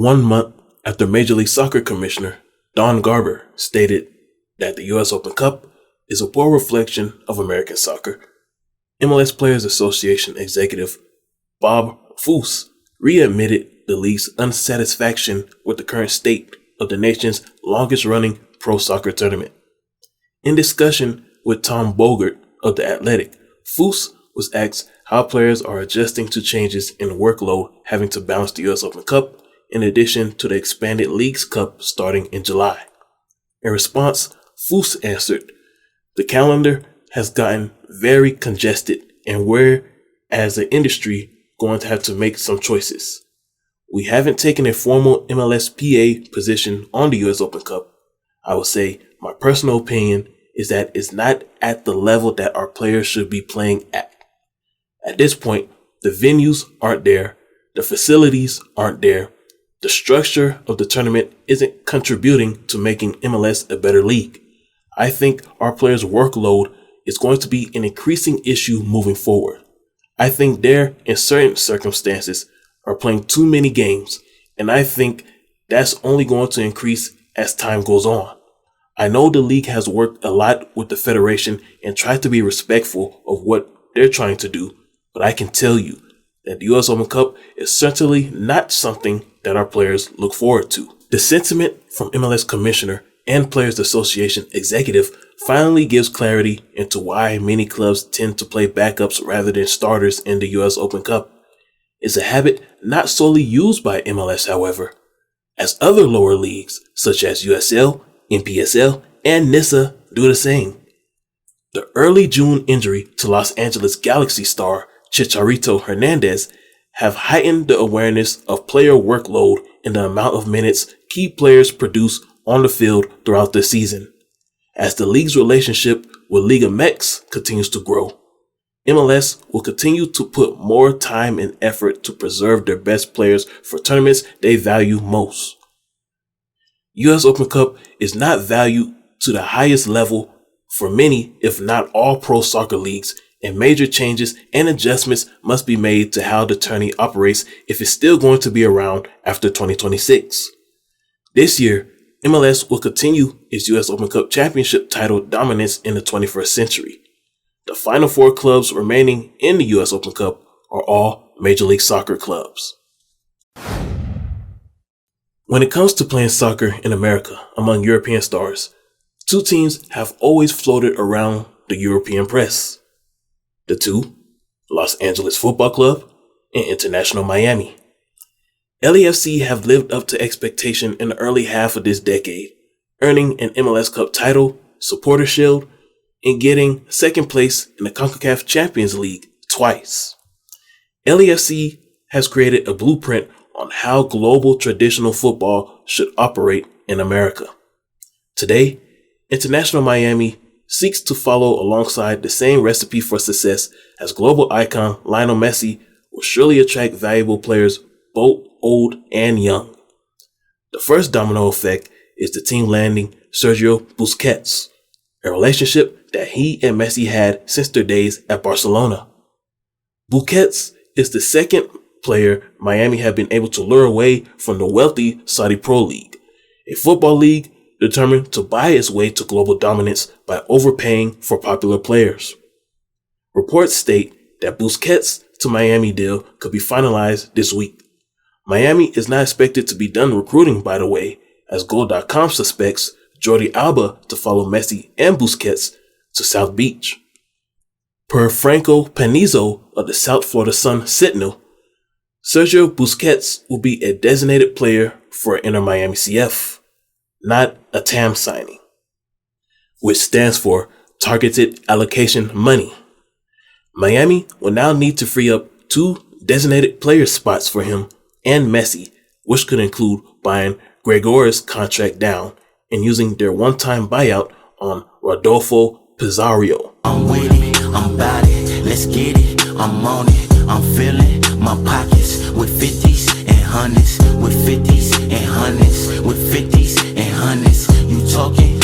1 month after Major League Soccer Commissioner Don Garber stated that the U.S. Open Cup is a poor reflection of American soccer, MLS Players Association executive Bob Foose readmitted the league's unsatisfaction with the current state of the nation's longest-running pro soccer tournament. In discussion with Tom Bogert of The Athletic, Foose was asked how players are adjusting to changes in workload having to balance the U.S. Open Cup in addition to the expanded Leagues Cup starting in July. In response, Foose answered, "The calendar has gotten very congested and we're, as an industry, going to have to make some choices. We haven't taken a formal MLSPA position on the U.S. Open Cup. I would say my personal opinion is that it's not at the level that our players should be playing at. At this point, the venues aren't there, the facilities aren't there, the structure of the tournament isn't contributing to making MLS a better league. I think our players' workload is going to be an increasing issue moving forward. I think they're, in certain circumstances, are playing too many games, and I think that's only going to increase as time goes on. I know the league has worked a lot with the federation and tried to be respectful of what they're trying to do, but I can tell you that the U.S. Open Cup is certainly not something that our players look forward to." The sentiment from MLS Commissioner and Players Association executive finally gives clarity into why many clubs tend to play backups rather than starters in the U.S. Open Cup. It's a habit not solely used by MLS, however, as other lower leagues such as USL, NPSL, and NISA do the same. The early June injury to Los Angeles Galaxy star Chicharito Hernandez have heightened the awareness of player workload and the amount of minutes key players produce on the field throughout the season. As the league's relationship with Liga MX continues to grow, MLS will continue to put more time and effort to preserve their best players for tournaments they value most. U.S. Open Cup is not valued to the highest level for many, if not all, pro soccer leagues, and major changes and adjustments must be made to how the tourney operates if it's still going to be around after 2026. This year, MLS will continue its U.S. Open Cup championship title dominance in the 21st century. The final 4 clubs remaining in the U.S. Open Cup are all Major League Soccer clubs. When it comes to playing soccer in America among European stars, 2 teams have always floated around the European press. The 2, Los Angeles Football Club and International Miami. LAFC have lived up to expectation in the early half of this decade, earning an MLS Cup title, Supporter Shield, and getting second place in the CONCACAF Champions League twice. LAFC has created a blueprint on how global traditional football should operate in America. Today, International Miami seeks to follow alongside the same recipe for success as global icon Lionel Messi will surely attract valuable players both old and young. The first domino effect is the team landing Sergio Busquets, a relationship that he and Messi had since their days at Barcelona. Busquets is the second player Miami have been able to lure away from the wealthy Saudi Pro League, a football league determined to buy its way to global dominance by overpaying for popular players. Reports state that Busquets to Miami deal could be finalized this week. Miami is not expected to be done recruiting, by the way, as Goal.com suspects Jordi Alba to follow Messi and Busquets to South Beach. Per Franco Panizo of the South Florida Sun Sentinel, Sergio Busquets will be a designated player for Inter Miami CF, not a TAM signing, which stands for Targeted Allocation Money. Miami will now need to free up 2 designated player spots for him and Messi, which could include buying Gregor's contract down and using their one-time buyout on Rodolfo Pizarro. I'm with it, I'm about it, let's get it, I'm on it, I'm feeling my pockets with 50s and 100s, with 50s and 100s, with 50s and 100s. You talking?